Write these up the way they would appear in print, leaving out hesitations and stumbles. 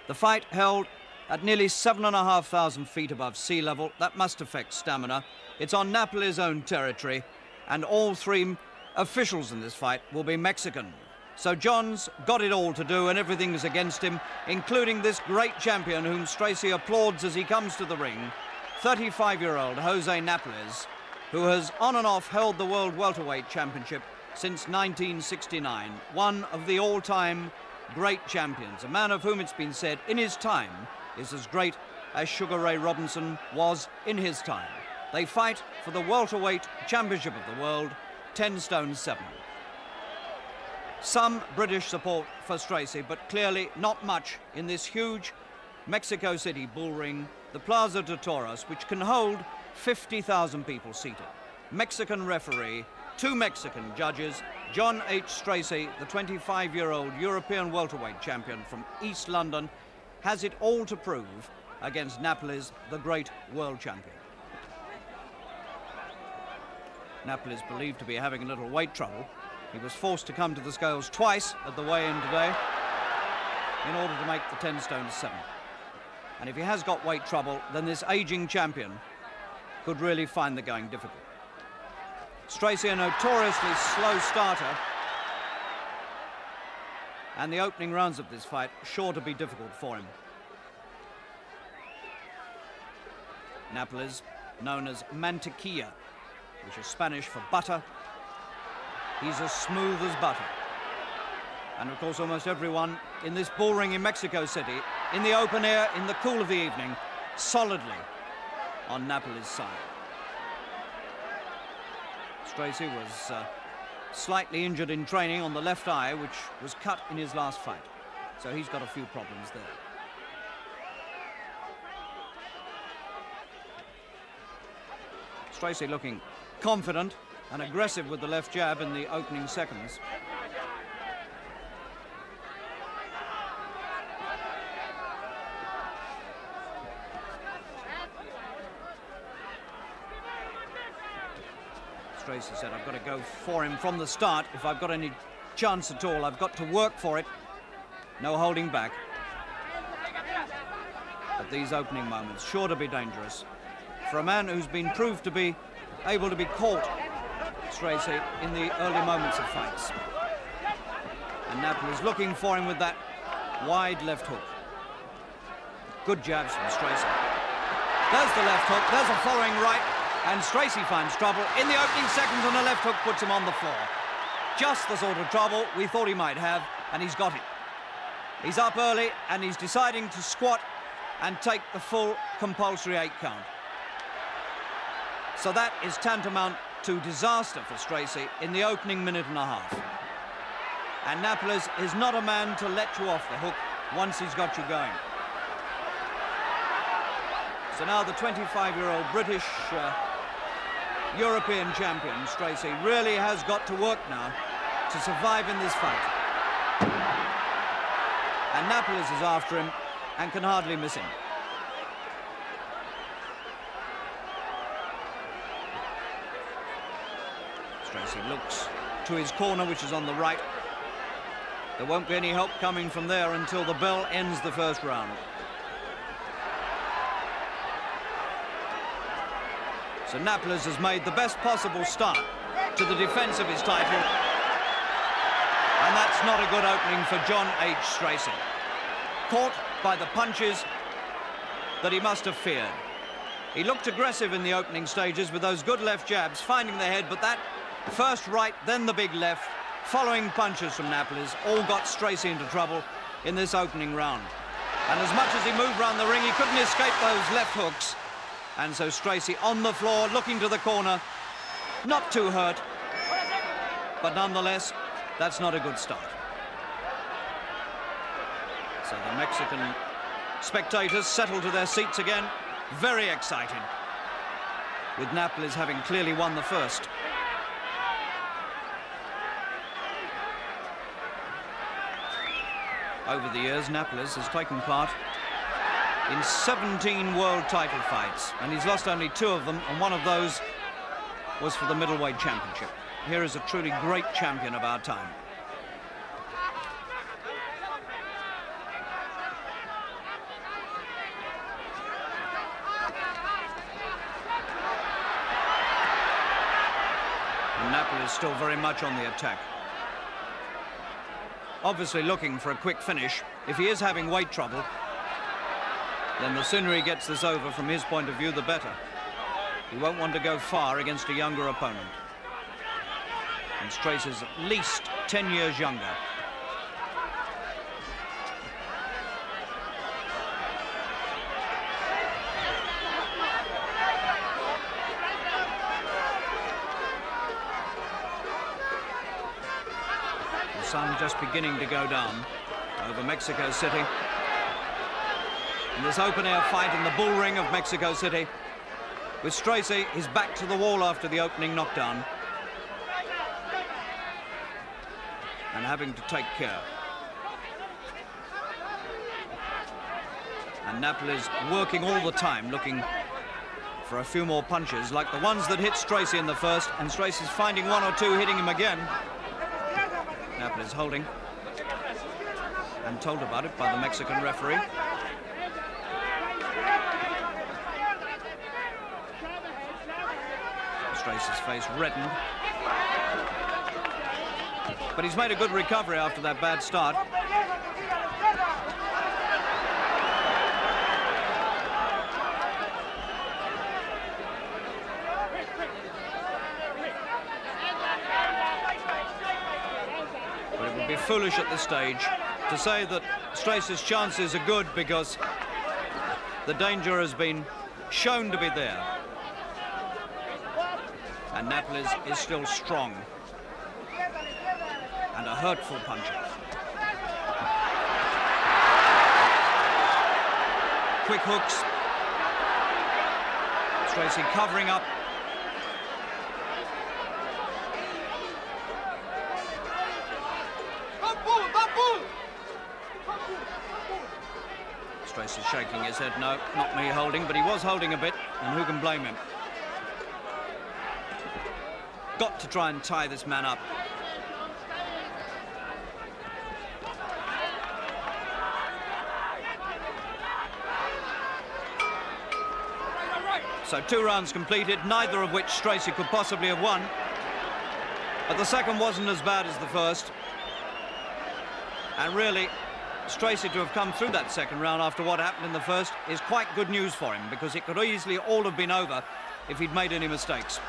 The fight held at nearly 7,500 feet above sea level. That must affect stamina. It's on Napoles' own territory, and all three officials in this fight will be Mexican. So John's got it all to do, and everything is against him, including this great champion whom Stracey applauds as he comes to the ring, 35-year-old Jose Napoles, who has on and off held the World Welterweight Championship since 1969, one of the all-time great champions, a man of whom it's been said in his time is as great as Sugar Ray Robinson was in his time. They fight for the Welterweight Championship of the world, 10 stone 7. Some British support for Stracey, but clearly not much in this huge Mexico City bull ring, the Plaza de Toros, which can hold 50,000 people seated. Mexican referee, 2 Mexican judges, John H. Stracey, the 25-year-old European welterweight champion from East London, has it all to prove against Napoles, the great world champion. Napoles believed to be having a little weight trouble. He was forced to come to the scales twice at the weigh-in today in order to make the 10 stone 7. And if he has got weight trouble, then this aging champion could really find the going difficult. Stracey, a notoriously slow starter, and the opening rounds of this fight sure to be difficult for him. Napoles, known as Mantequilla, which is Spanish for butter. He's as smooth as butter. And of course, almost everyone in this bull ring in Mexico City, in the open air, in the cool of the evening, solidly on Napoles' side. Stracey was slightly injured in training on the left eye, which was cut in his last fight. So he's got a few problems there. Stracey looking confident and aggressive with the left jab in the opening seconds. Stracey said, I've got to go for him from the start. If I've got any chance at all, I've got to work for it. No holding back. But these opening moments, sure to be dangerous. For a man who's been proved to be able to be caught, Stracey, in the early moments of fights. And Napoles looking for him with that wide left hook. Good jabs from Stracey. There's the left hook, there's a following right, and Stracey finds trouble in the opening seconds, and a left hook puts him on the floor. Just the sort of trouble we thought he might have, and he's got it. He's up early, and he's deciding to squat and take the full compulsory 8 count. So that is tantamount to disaster for Stracey in the opening minute and a half. And Napoles is not a man to let you off the hook once he's got you going. So now the 25-year-old British European champion, Stracey, really has got to work now to survive in this fight. And Napoles is after him and can hardly miss him. Stracey looks to his corner, which is on the right. There won't be any help coming from there until the bell ends the first round. So Napoles has made the best possible start to the defense of his title. And that's not a good opening for John H. Stracey. Caught by the punches that he must have feared. He looked aggressive in the opening stages with those good left jabs, finding the head, but that first right, then the big left, following punches from Napoles, all got Stracey into trouble in this opening round. And as much as he moved around the ring, he couldn't escape those left hooks. And so Stracey on the floor, looking to the corner, not too hurt, but nonetheless, that's not a good start. So the Mexican spectators settle to their seats again, very excited, with Napoles having clearly won the first. Over the years, Napoles has taken part in 17 world title fights, and he's lost only 2 of them, and one of those was for the middleweight championship. Here is a truly great champion of our time. Napoles still very much on the attack. Obviously looking for a quick finish. If he is having weight trouble, then the sooner he gets this over from his point of view, the better. He won't want to go far against a younger opponent. And Stracey's at least 10 years younger. The sun just beginning to go down over Mexico City. In this open-air fight in the bull ring of Mexico City, with Stracey, his back to the wall after the opening knockdown, and having to take care. And Napoles working all the time, looking for a few more punches, like the ones that hit Stracey in the first, and Stracey's finding one or two hitting him again. Napoles holding, and told about it by the Mexican referee. Stracey's face reddened. But he's made a good recovery after that bad start. But it would be foolish at this stage to say that Stracey's chances are good, because the danger has been shown to be there. And Napoles is still strong. And a hurtful puncher. Quick hooks. Stracey covering up. Stracey's shaking his head. No, not me holding, but he was holding a bit, and who can blame him? Got to try and tie this man up. So 2 rounds completed, neither of which Stracey could possibly have won. But the second wasn't as bad as the first. And really, Stracey to have come through that second round after what happened in the first is quite good news for him, because it could easily all have been over if he'd made any mistakes.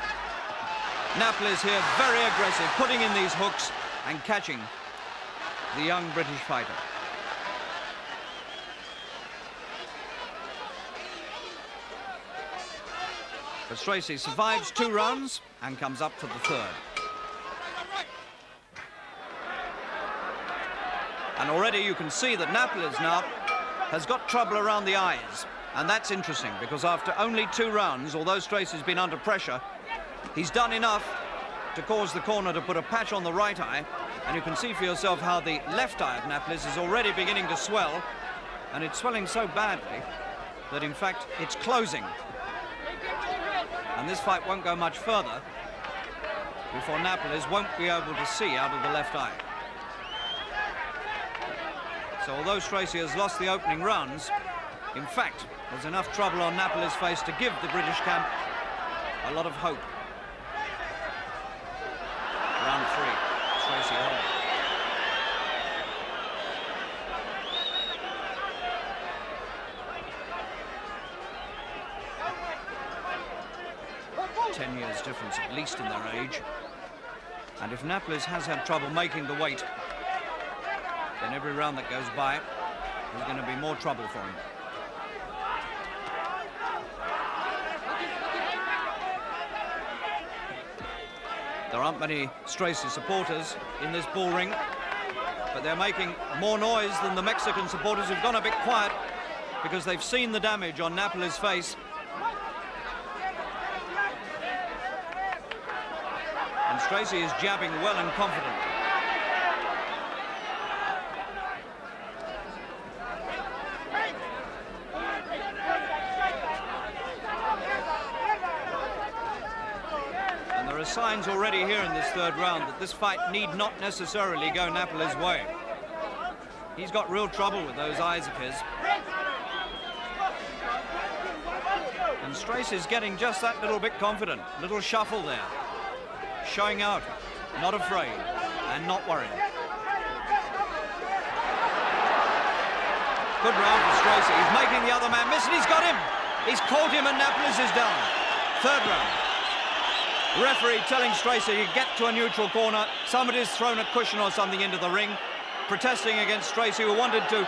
Napoles here, very aggressive, putting in these hooks and catching the young British fighter. But Stracey survives 2 rounds and comes up to the third. And already you can see that Napoles now has got trouble around the eyes. And that's interesting, because after only 2 rounds, although Stracey's been under pressure, he's done enough to cause the corner to put a patch on the right eye. And you can see for yourself how the left eye of Napoles is already beginning to swell. And it's swelling so badly that, in fact, it's closing. And this fight won't go much further before Napoles won't be able to see out of the left eye. So although Stracey has lost the opening rounds, in fact, there's enough trouble on Napoles' face to give the British camp a lot of hope. Round 3, Stracey holding. Ten years difference at least in their age. And if Napoles has had trouble making the weight, then every round that goes by is going to be more trouble for him. There aren't many Stracey supporters in this bull ring, but they're making more noise than the Mexican supporters, who've gone a bit quiet because they've seen the damage on Napoles' face. And Stracey is jabbing well and confident. And there are signs already here in this third round that this fight need not necessarily go Napoles' way. He's got real trouble with those eyes of his. And Stracey's getting just that little bit confident, little shuffle there, showing out. not afraid and not worried. Good round for Stracey. He's making the other man miss, and he's got him. He's caught him, and Napoles is down. Third round. Referee telling Stracey to get to a neutral corner. Somebody's thrown a cushion or something into the ring, protesting against Stracey, who wanted to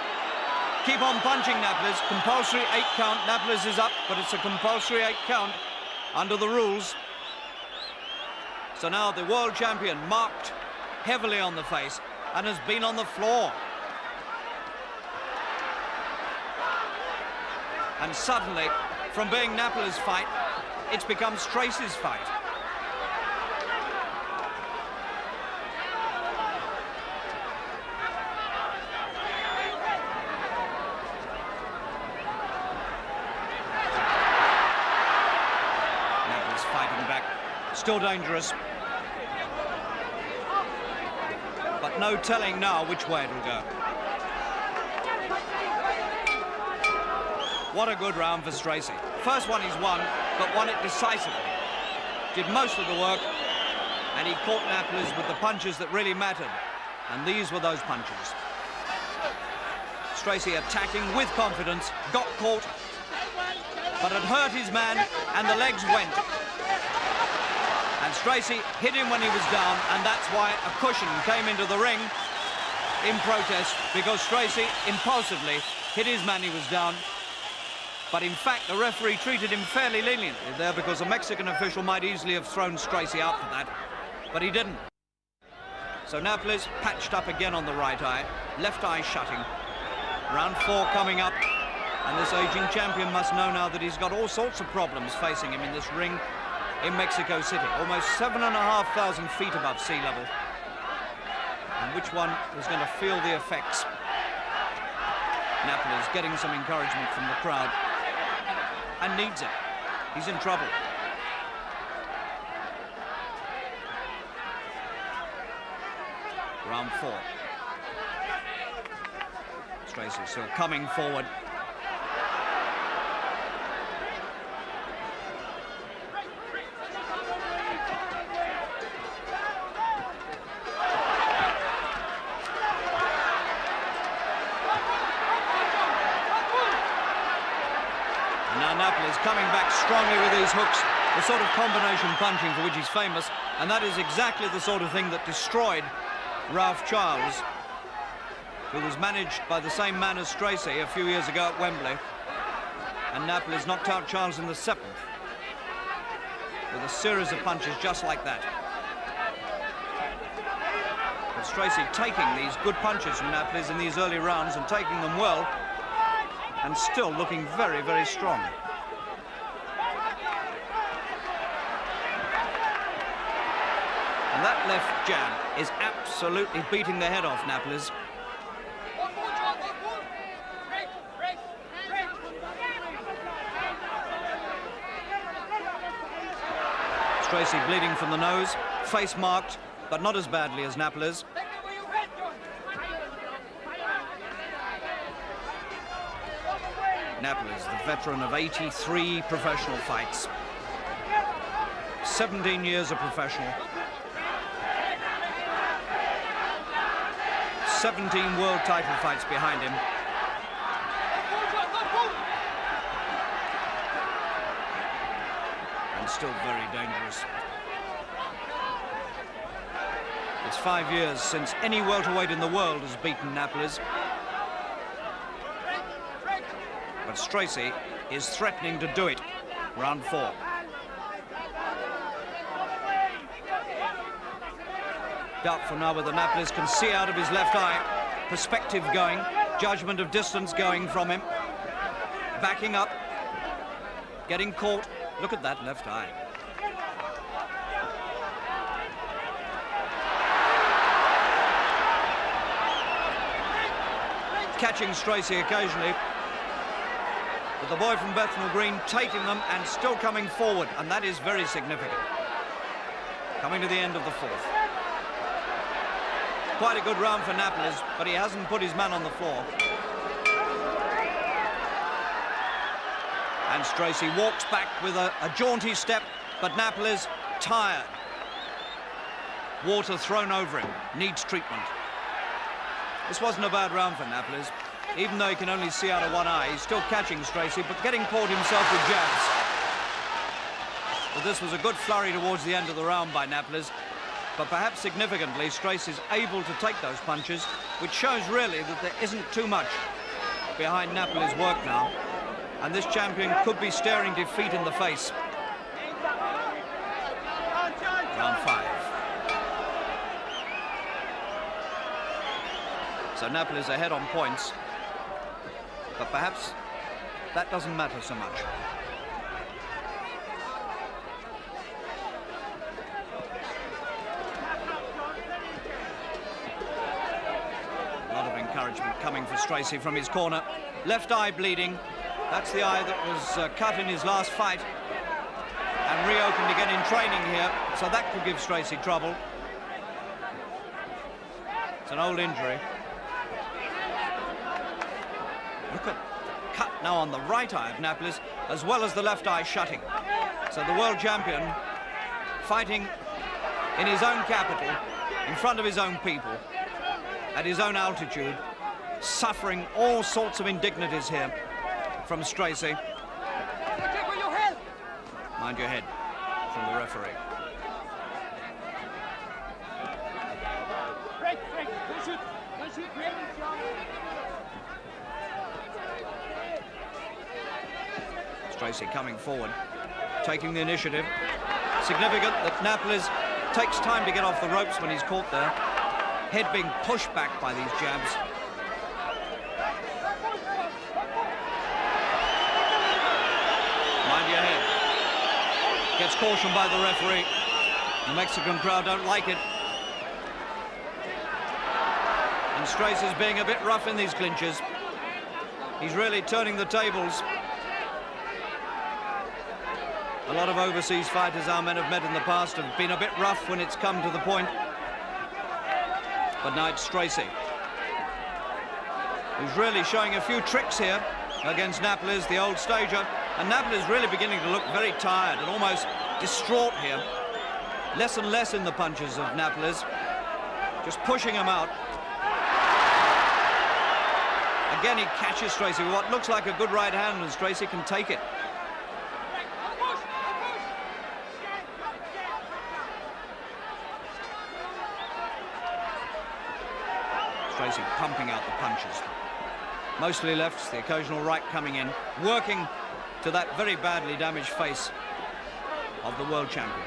keep on punching Napoles. Compulsory 8 count. Napoles is up, but it's a compulsory 8 count under the rules. So now the world champion marked heavily on the face and has been on the floor. And suddenly, from being Napoles' fight, it's become Stracey's fight. Napoles fighting back, still dangerous. But no telling now which way it'll go. What a good round for Stracey. First one he's won, but won it decisively. Did most of the work, and he caught Napoles with the punches that really mattered. And these were those punches. Stracey attacking with confidence, got caught, but had hurt his man, and the legs went. And Stracey hit him when he was down, and that's why a cushion came into the ring in protest, because Stracey impulsively hit his man, he was down. But in fact, the referee treated him fairly leniently there, because a Mexican official might easily have thrown Stracey out for that, but he didn't. So Napoles patched up again on the right eye, left eye shutting. Round 4 coming up, and this aging champion must know now that he's got all sorts of problems facing him in this ring in Mexico City, almost 7,500 feet above sea level. And which one is going to feel the effects? Napoles getting some encouragement from the crowd, and needs it. He's in trouble. Round 4. Stracey still coming forward. Now Napoles coming back strongly with these hooks, the sort of combination punching for which he's famous, and that is exactly the sort of thing that destroyed Ralph Charles, who was managed by the same man as Stracey a few years ago at Wembley, and Napoles knocked out Charles in the 7th with a series of punches just like that. But Stracey taking these good punches from Napoles in these early rounds and taking them well, and still looking very, very strong. And that left jab is absolutely beating the head off Napoles. Stracey bleeding from the nose, face marked, but not as badly as Napoles. Napoles, the veteran of 83 professional fights. 17 years of professional. 17 world title fights behind him. And still very dangerous. It's 5 years since any welterweight in the world has beaten Napoles. But Stracey is threatening to do it. Round 4. Doubtful now whether Napoles can see out of his left eye. Perspective going, judgment of distance going from him. Backing up, getting caught. Look at that left eye. Catching Stracey occasionally. But the boy from Bethnal Green taking them and still coming forward, and that is very significant. Coming to the end of the 4th. Quite a good round for Napoles, but he hasn't put his man on the floor. And Stracey walks back with a jaunty step, but Napoles tired. water thrown over him, needs treatment. This wasn't a bad round for Napoles. Even though he can only see out of one eye, he's still catching Stracey, but getting caught himself with jabs. But this was a good flurry towards the end of the round by Napoles. But perhaps significantly, Stracey's able to take those punches, which shows really that there isn't too much behind Napoles' work now. And this champion could be staring defeat in the face. Round 5. So Napoles ahead on points. But perhaps that doesn't matter so much. A lot of encouragement coming for Stracey from his corner. Left eye bleeding. That's the eye that was cut in his last fight and reopened again in training here. So that could give Stracey trouble. It's an old injury. Look at the cut now on the right eye of Napoles, as well as the left eye shutting. So the world champion fighting in his own capital, in front of his own people, at his own altitude, suffering all sorts of indignities here from Stracey. Mind your head from the referee. Stracey coming forward, taking the initiative. Significant that Napoles takes time to get off the ropes when he's caught there. Head being pushed back by these jabs. Mind your head. Gets cautioned by the referee. The Mexican crowd don't like it. And Stracey's being a bit rough in these clinches. He's really turning the tables. A lot of overseas fighters our men have met in the past have been a bit rough when it's come to the point. But now it's Stracey, who's really showing a few tricks here against Napoles, the old stager. And Napoles really beginning to look very tired and almost distraught here. Less and less in the punches of Napoles, just pushing him out. Again, he catches Stracey with what looks like a good right hand, and Stracey can take it. Stracey pumping out the punches. Mostly lefts, the occasional right coming in, working to that very badly damaged face of the world champion.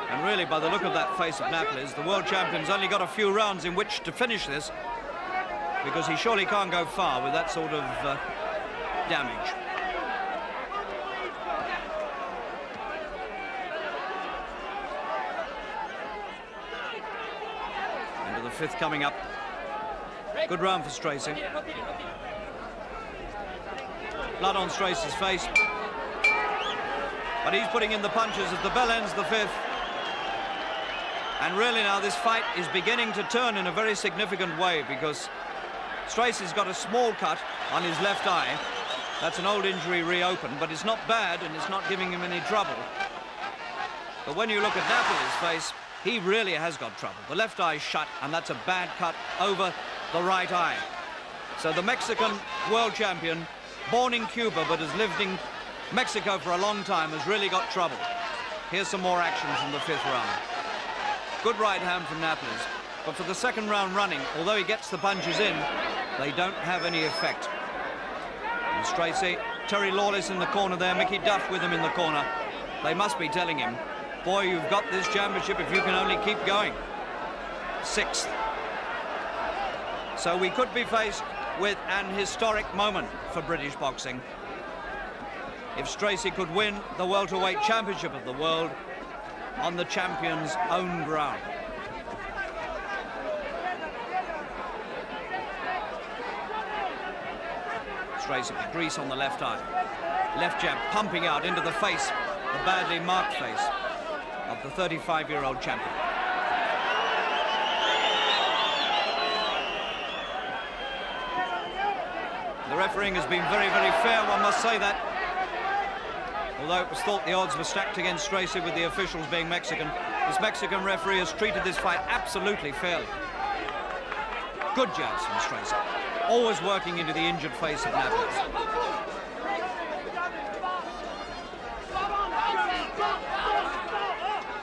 And really, by the look of that face of Napoles, the world champion's only got a few rounds in which to finish this, because he surely can't go far with that sort of damage. Fifth coming up. Good round for Stracey. Blood on Stracey's face. But he's putting in the punches as the bell ends the fifth. And really now this fight is beginning to turn in a very significant way, because Stracey's got a small cut on his left eye. That's an old injury reopened, but it's not bad and it's not giving him any trouble. But when you look at Napoles' face, he really has got trouble. The left eye shut, and that's a bad cut over the right eye. So the Mexican world champion, born in Cuba but has lived in Mexico for a long time, has really got trouble. Here's some more action from the fifth round. Good right hand from Napoles, but for the second round running, although he gets the punches in, they don't have any effect. And Stracey, Terry Lawless in the corner there, Mickey Duff with him in the corner. They must be telling him, boy, you've got this championship if you can only keep going. Sixth. So we could be faced with an historic moment for British boxing if Stracey could win the Welterweight Championship of the world on the champion's own ground. Stracey with grease on the left eye. Left jab pumping out into the face, the badly marked face of the 35-year-old champion. The refereeing has been very, very fair, one must say that. Although it was thought the odds were stacked against Stracey with the officials being Mexican, this Mexican referee has treated this fight absolutely fairly. Good jabs from Stracey, always working into the injured face of Napoles.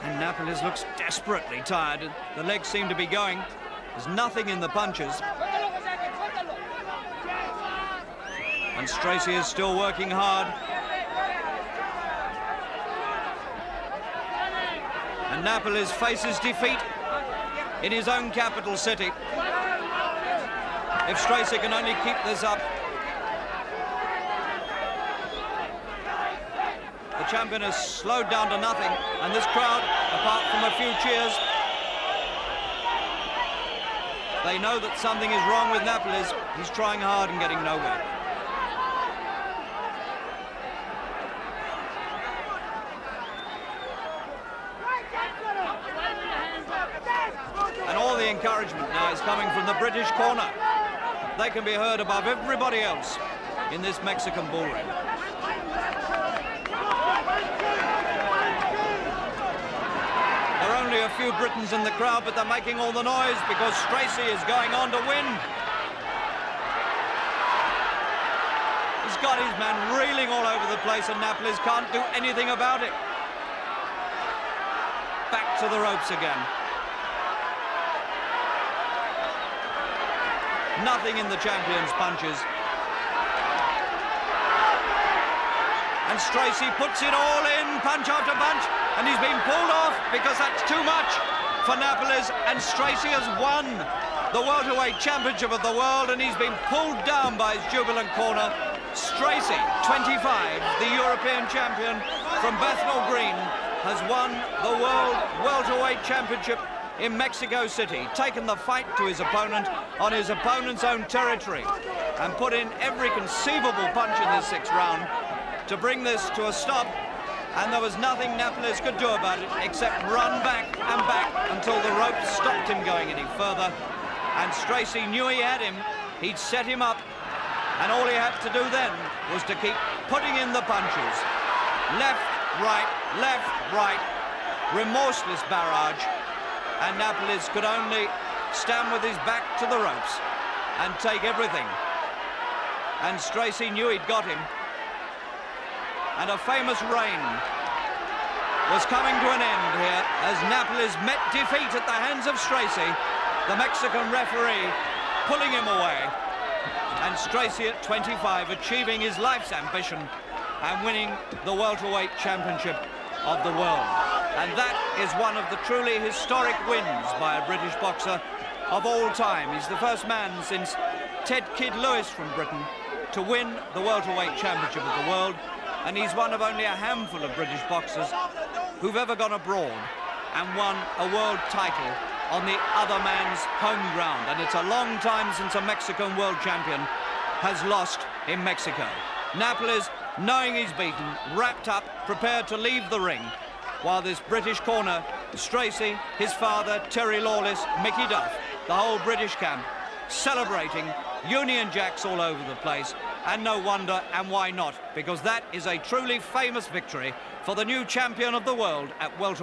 And Napoles looks desperately tired. The legs seem to be going. There's nothing in the punches. And Stracey is still working hard. And Napoles faces defeat in his own capital city. If Stracey can only keep this up, the champion has slowed down to nothing, and this crowd, apart from a few cheers, they know that something is wrong with Napoles. He's trying hard and getting nowhere. And all the encouragement now is coming from the British corner. They can be heard above everybody else in this Mexican bullring. There are only a few Britons in the crowd, but they're making all the noise because Stracey is going on to win. He's got his man reeling all over the place and Napoles can't do anything about it. Back to the ropes again. Nothing in the champion's punches. And Stracey puts it all in, punch after punch, and he's been pulled off because that's too much for Napoles, and Stracey has won the Welterweight Championship of the world, and he's been pulled down by his jubilant corner. Stracey, 25, the European champion from Bethnal Green, has won the World Welterweight Championship in Mexico City, taken the fight to his opponent on his opponent's own territory, and put in every conceivable punch in this sixth round to bring this to a stop, and there was nothing Napoles could do about it except run back and back until the ropes stopped him going any further. And Stracey knew he had him, he'd set him up, and all he had to do then was to keep putting in the punches. Left, right, remorseless barrage, and Napoles could only stand with his back to the ropes and take everything. And Stracey knew he'd got him. And a famous reign was coming to an end here as Napoles met defeat at the hands of Stracey, the Mexican referee pulling him away. And Stracey at 25 achieving his life's ambition and winning the Welterweight Championship of the world. And that is one of the truly historic wins by a British boxer of all time. He's the first man since Ted Kid Lewis from Britain to win the Welterweight Championship of the world, and he's one of only a handful of British boxers who've ever gone abroad and won a world title on the other man's home ground. And it's a long time since a Mexican world champion has lost in Mexico. Napoles, knowing he's beaten, wrapped up, prepared to leave the ring, while this British corner, Stracey, his father, Terry Lawless, Mickey Duff, the whole British camp, celebrating, Union Jacks all over the place, and no wonder, and why not? Because that is a truly famous victory for the new champion of the world at welterweight.